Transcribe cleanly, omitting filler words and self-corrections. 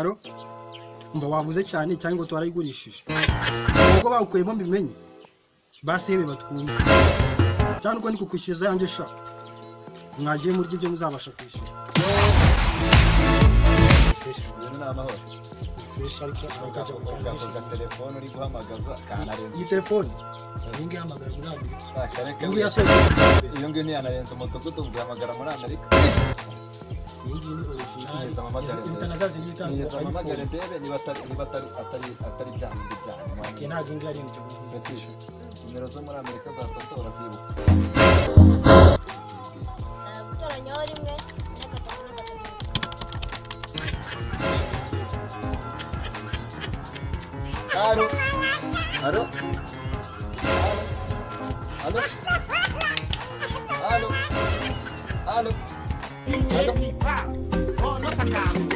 Aro umva wavuze cyane cyangwa ngo twarayigurishije ubwo bawukuyemo mbimenye basi yebe batwumva cyane uko ndi kukwishyuza yanje sha mwagiye muri ibyo muzabasha kwishyura telefone uri guhamagaza kanarenze iyi telefone Ningi hamagara muri Amerika. Ningi yasohoye iyo ngiyo ntiyanarenze umudugudu ugihamagara muri Amerika. Ningi ni original. Neza amamagare Internazazi n'itanga. neza amamagare ndebe niba atari byanyu bijyanye Ntabwo ingi ari nicyo. nimero zo muri Amerika za tata urazibuka gutoranya rimwe Halo halo halo halo halo halo